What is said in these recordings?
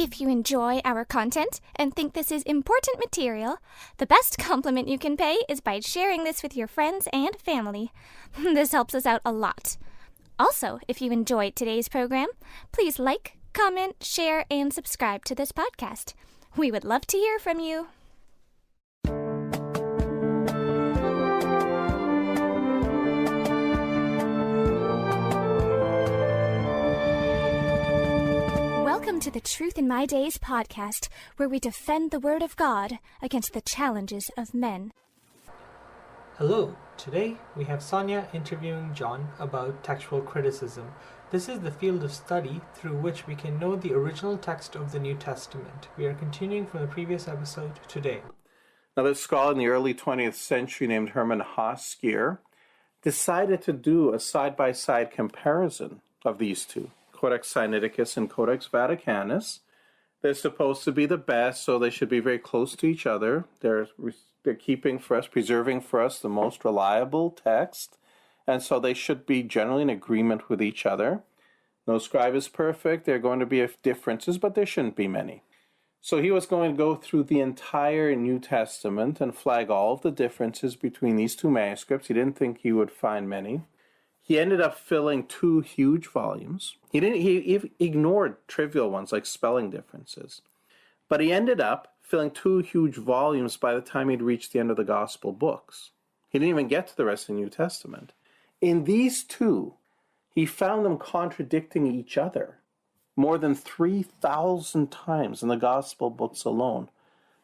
If you enjoy our content and think this is important material, the best compliment you can pay is by sharing this with your friends and family. This helps us out a lot. Also, if you enjoyed today's program, please like, comment, share, and subscribe to this podcast. We would love to hear from you. Welcome to the Truth in My Days podcast, where we defend the Word of God against the challenges of men. Hello, today we have Sonia interviewing John about textual criticism. This is the field of study through which we can know the original text of the New Testament. We are continuing from the previous episode today. Now, this scholar in the early 20th century named Hermann Hoskier decided to do a side-by-side comparison of these two, Codex Sinaiticus and Codex Vaticanus. They're supposed to be the best, so they should be very close to each other. They're keeping for us, preserving for us the most reliable text, and so they should be generally in agreement with each other. No scribe is perfect. There are going to be differences, but there shouldn't be many. So he was going to go through the entire New Testament and flag all of the differences between these two manuscripts. He didn't think he would find many. He ended up filling 2 huge volumes. He ignored trivial ones like spelling differences. But he ended up filling 2 huge volumes by the time he'd reached the end of the Gospel books. He didn't even get to the rest of the New Testament. In these 2, he found them contradicting each other more than 3,000 times in the Gospel books alone.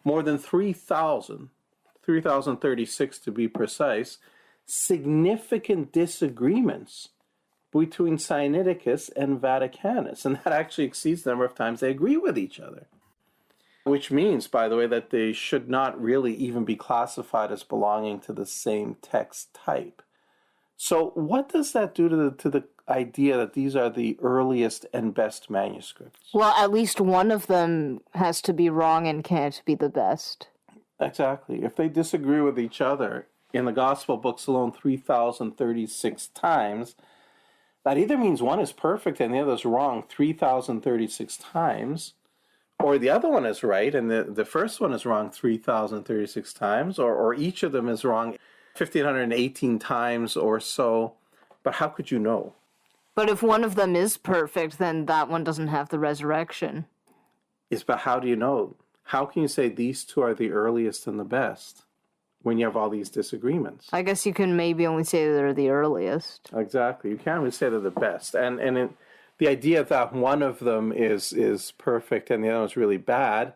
More than 3,036 to be precise, significant disagreements between Sinaiticus and Vaticanus, and that actually exceeds the number of times they agree with each other. Which means, by the way, that they should not really even be classified as belonging to the same text type. So what does that do to the idea that these are the earliest and best manuscripts? Well, at least one of them has to be wrong and can't be the best. Exactly. If they disagree with each other in the Gospel books alone 3,036 times, that either means one is perfect and the other is wrong 3,036 times, or the other one is right and the first one is wrong 3,036 times, or each of them is wrong 1,518 times or so. But how could you know? But if one of them is perfect, then that one doesn't have the resurrection. But how do you know? How can you say these 2 are the earliest and the best when you have all these disagreements? I guess you can maybe only say they're the earliest. Exactly. You can't really say they're the best. And the idea that one of them is perfect and the other is really bad,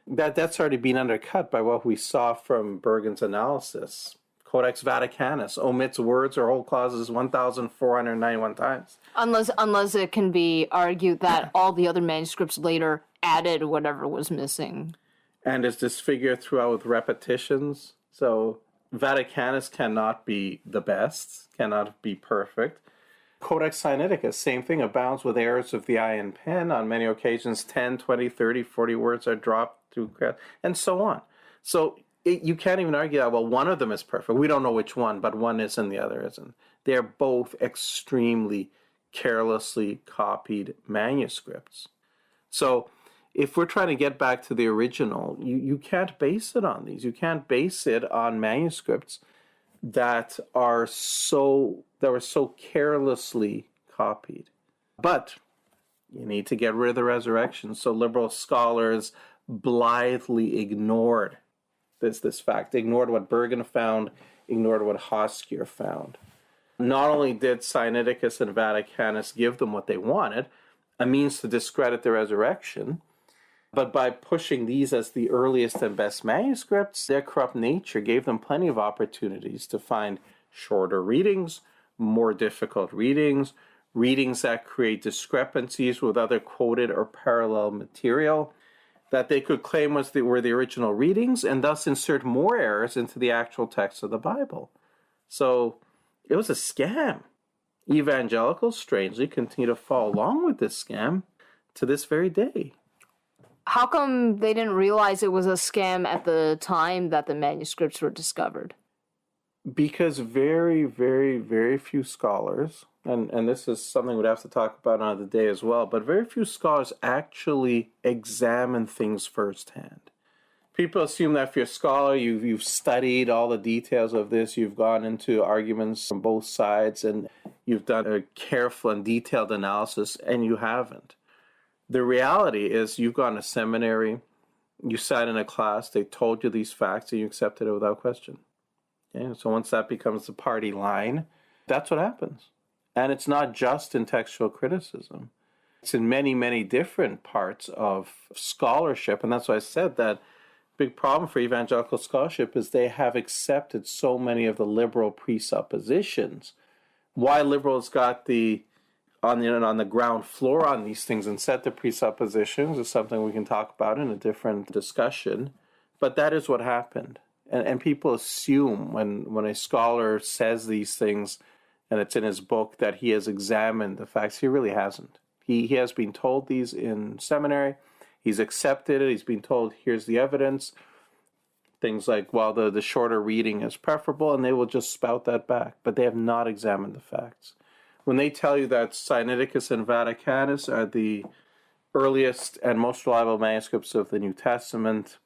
that's already been undercut by what we saw from Bergen's analysis. Codex Vaticanus omits words or whole clauses 1,491 times. Unless it can be argued that all the other manuscripts later added whatever was missing. And is disfigured throughout with repetitions. So Vaticanus cannot be the best, cannot be perfect. Codex Sinaiticus, same thing, abounds with errors of the eye and pen. On many occasions, 10, 20, 30, 40 words are dropped through, and so on. So you can't even argue that, well, one of them is perfect. We don't know which one, but one is and the other isn't. They're both extremely carelessly copied manuscripts. So if we're trying to get back to the original, you can't base it on these. You can't base it on manuscripts that were so carelessly copied. But you need to get rid of the resurrection. So liberal scholars blithely ignored this fact, ignored what Bergen found, ignored what Hoskier found. Not only did Sinaiticus and Vaticanus give them what they wanted, a means to discredit the resurrection, but by pushing these as the earliest and best manuscripts, their corrupt nature gave them plenty of opportunities to find shorter readings, more difficult readings, readings that create discrepancies with other quoted or parallel material that they could claim were the original readings, and thus insert more errors into the actual text of the Bible. So it was a scam. Evangelicals, strangely, continue to follow along with this scam to this very day. How come they didn't realize it was a scam at the time that the manuscripts were discovered? Because very, very, very few scholars and this is something we'd have to talk about another day as well, but very few scholars actually examine things firsthand. People assume that if you're a scholar, you've studied all the details of this, you've gone into arguments from both sides, and you've done a careful and detailed analysis, and you haven't. The reality is you've gone to seminary, you sat in a class, they told you these facts, and you accepted it without question. Okay? So once that becomes the party line, that's what happens. And it's not just in textual criticism. It's in many, many different parts of scholarship. And that's why I said that big problem for evangelical scholarship is they have accepted so many of the liberal presuppositions. Why liberals got on the ground floor on these things and set the presuppositions is something we can talk about in a different discussion. But that is what happened. And people assume when a scholar says these things, and it's in his book, that he has examined the facts. He really hasn't. He has been told these in seminary. He's accepted it. He's been told, here's the evidence. Things like, well, the shorter reading is preferable, and they will just spout that back. But they have not examined the facts. When they tell you that Sinaiticus and Vaticanus are the earliest and most reliable manuscripts of the New Testament,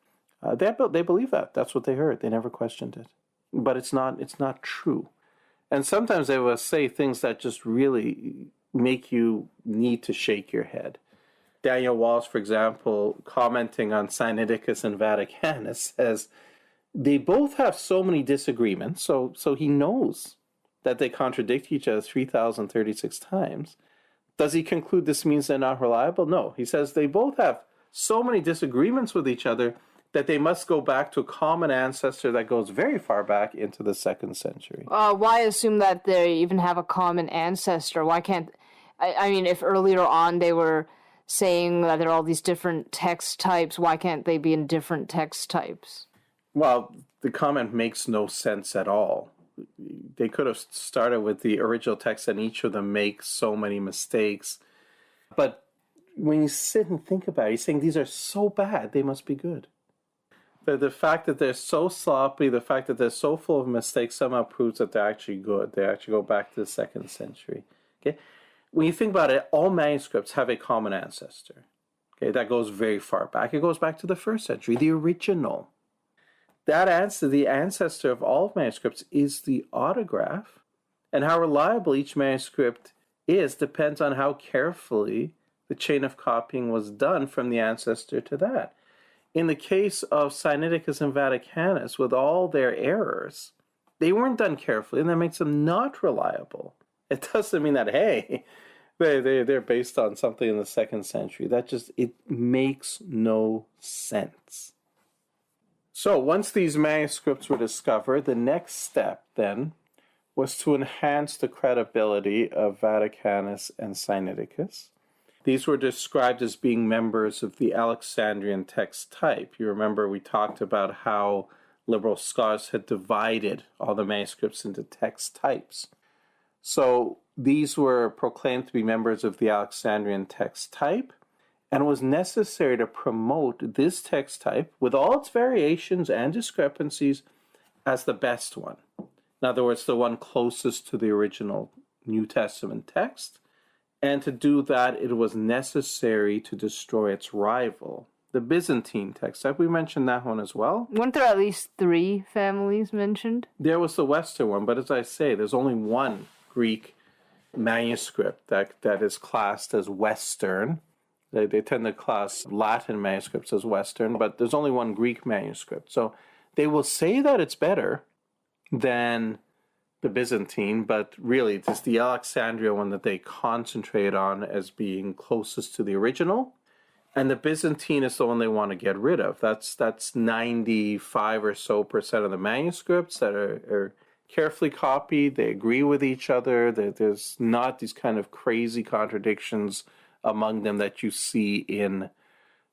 they believe that. That's what they heard. They never questioned it. But it's not true. And sometimes they will say things that just really make you need to shake your head. Daniel Walls, for example, commenting on Sinaiticus and Vaticanus, says they both have so many disagreements, so he knows that they contradict each other 3,036 times. Does he conclude this means they're not reliable? No. He says they both have so many disagreements with each other that they must go back to a common ancestor that goes very far back into the 2nd century. Why assume that they even have a common ancestor? Why can't... I mean, if earlier on they were saying that there are all these different text types, why can't they be in different text types? Well, the comment makes no sense at all. They could have started with the original text, and each of them makes so many mistakes. But when you sit and think about it, he's saying these are so bad, they must be good. The fact that they're so sloppy, the fact that they're so full of mistakes somehow proves that they're actually good. They actually go back to the 2nd century. Okay? When you think about it, all manuscripts have a common ancestor. Okay, that goes very far back. It goes back to the 1st century, the original. The ancestor of all manuscripts is the autograph. And how reliable each manuscript is depends on how carefully the chain of copying was done from the ancestor to that. In the case of Sinaiticus and Vaticanus, with all their errors, they weren't done carefully, and that makes them not reliable. It doesn't mean that, hey, they're based on something in the 2nd century. It makes no sense. So once these manuscripts were discovered, the next step then was to enhance the credibility of Vaticanus and Sinaiticus. These were described as being members of the Alexandrian text type. You remember we talked about how liberal scholars had divided all the manuscripts into text types. So these were proclaimed to be members of the Alexandrian text type, and it was necessary to promote this text type, with all its variations and discrepancies, as the best one. In other words, the one closest to the original New Testament text. And to do that, it was necessary to destroy its rival, the Byzantine text type. We mentioned that one as well. Weren't there at least 3 families mentioned? There was the Western one, but as I say, there's only one Greek manuscript that is classed as Western. They tend to class Latin manuscripts as Western, but there's only one Greek manuscript. So they will say that it's better than the Byzantine, but really it's the Alexandria one that they concentrate on as being closest to the original. And the Byzantine is the one they want to get rid of. That's 95 or so % of the manuscripts that are carefully copied. They agree with each other. There's not these kind of crazy contradictions among them that you see in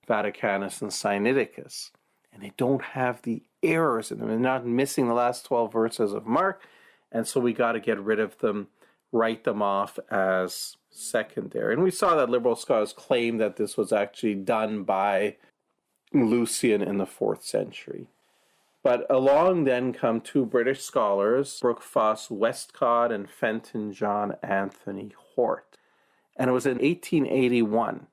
Vaticanus and Sinaiticus. And they don't have the errors in them. They're not missing the last 12 verses of Mark. And so we got to get rid of them, write them off as secondary. And we saw that liberal scholars claim that this was actually done by Lucian in the 4th century. But along then come two British scholars, Brooke Foss Westcott and Fenton John Anthony Hort. And it was in 1881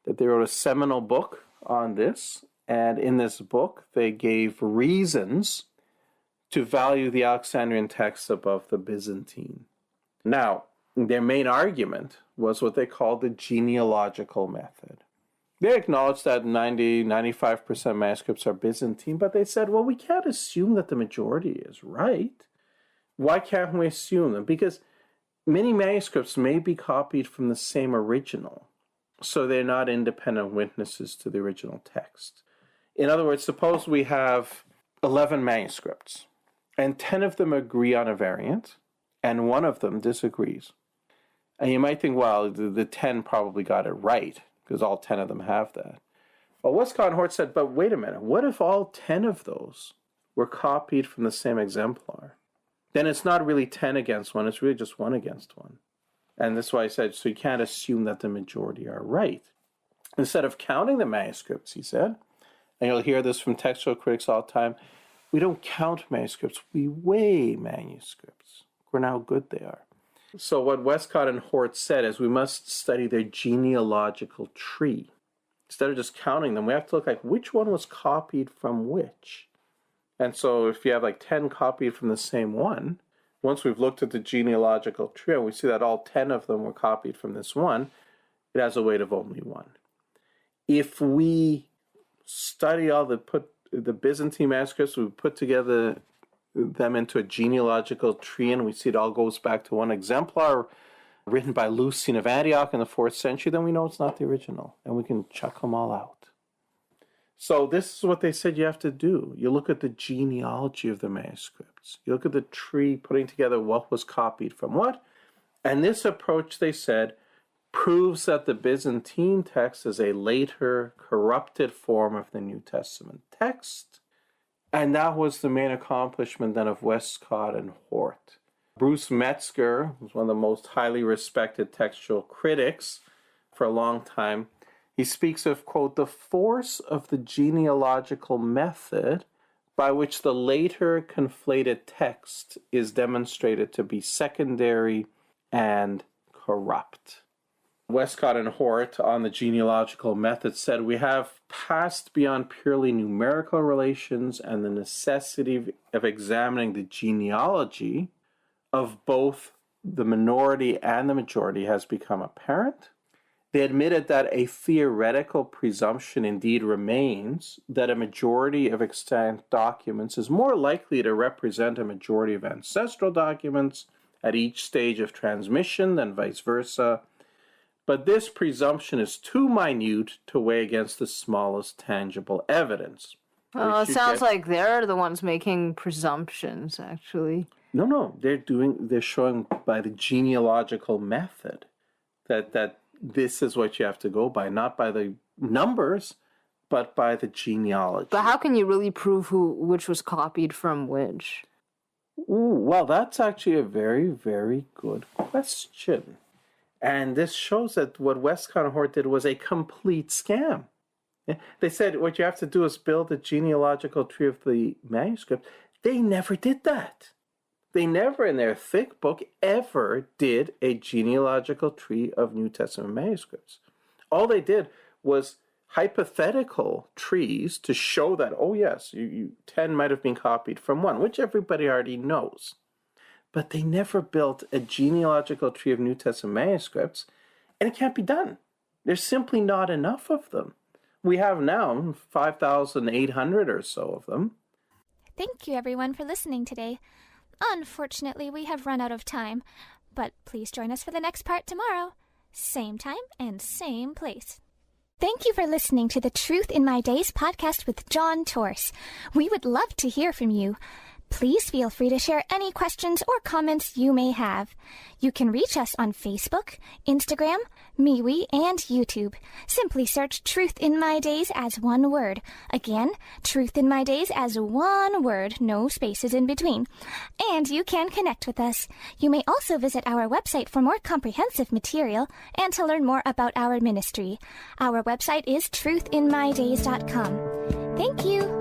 that they wrote a seminal book on this. And in this book, they gave reasons to value the Alexandrian text above the Byzantine. Now, their main argument was what they called the genealogical method. They acknowledged that 95% manuscripts are Byzantine, but they said, well, we can't assume that the majority is right. Why can't we assume them? Because many manuscripts may be copied from the same original, so they're not independent witnesses to the original text. In other words, suppose we have 11 manuscripts, and 10 of them agree on a variant, and one of them disagrees. And you might think, well, the 10 probably got it right, because all 10 of them have that. Well, Westcott and Hort said, but wait a minute, what if all 10 of those were copied from the same exemplar? Then it's not really 10 against 1, it's really just 1 against 1. And that's why I said, so you can't assume that the majority are right. Instead of counting the manuscripts, he said, and you'll hear this from textual critics all the time, we don't count manuscripts, we weigh manuscripts. Look how good they are. So what Westcott and Hort said is we must study their genealogical tree. Instead of just counting them, we have to look like which one was copied from which. And so if you have like 10 copied from the same one, once we've looked at the genealogical tree and we see that all 10 of them were copied from this one, it has a weight of only 1. If we study all the Byzantine manuscripts, we put together them into a genealogical tree and we see it all goes back to one exemplar written by Lucian of Antioch in the 4th century, then we know it's not the original and we can chuck them all out. So this is what they said you have to do. You look at the genealogy of the manuscripts. You look at the tree putting together what was copied from what. And this approach, they said, proves that the Byzantine text is a later, corrupted form of the New Testament text. And that was the main accomplishment then of Westcott and Hort. Bruce Metzger was one of the most highly respected textual critics for a long time. He speaks of, quote, the force of the genealogical method by which the later conflated text is demonstrated to be secondary and corrupt. Westcott and Hort on the genealogical method said, we have passed beyond purely numerical relations and the necessity of examining the genealogy of both the minority and the majority has become apparent. They admitted that a theoretical presumption indeed remains that a majority of extant documents is more likely to represent a majority of ancestral documents at each stage of transmission than vice versa. But this presumption is too minute to weigh against the smallest tangible evidence. Well, it sounds like they're the ones making presumptions, actually. No, they're showing by the genealogical method that this is what you have to go by, not by the numbers, but by the genealogy. But how can you really prove which was copied from which? Ooh, well, that's actually a very, very good question. And this shows that what Westcott and Hort did was a complete scam. They said what you have to do is build a genealogical tree of the manuscript. They never did that. They never, in their thick book, ever did a genealogical tree of New Testament manuscripts. All they did was hypothetical trees to show that, oh yes, 10 might have been copied from one, which everybody already knows. But they never built a genealogical tree of New Testament manuscripts, and it can't be done. There's simply not enough of them. We have now 5,800 or so of them. Thank you, everyone, for listening today. Unfortunately, we have run out of time, but please join us for the next part tomorrow. Same time and same place. Thank you for listening to the Truth in My Days podcast with John Torse. We would love to hear from you. Please feel free to share any questions or comments you may have. You can reach us on Facebook, Instagram, MeWe, and YouTube. Simply search Truth in My Days as one word. Again, Truth in My Days as one word, no spaces in between. And you can connect with us. You may also visit our website for more comprehensive material and to learn more about our ministry. Our website is truthinmydays.com. Thank you.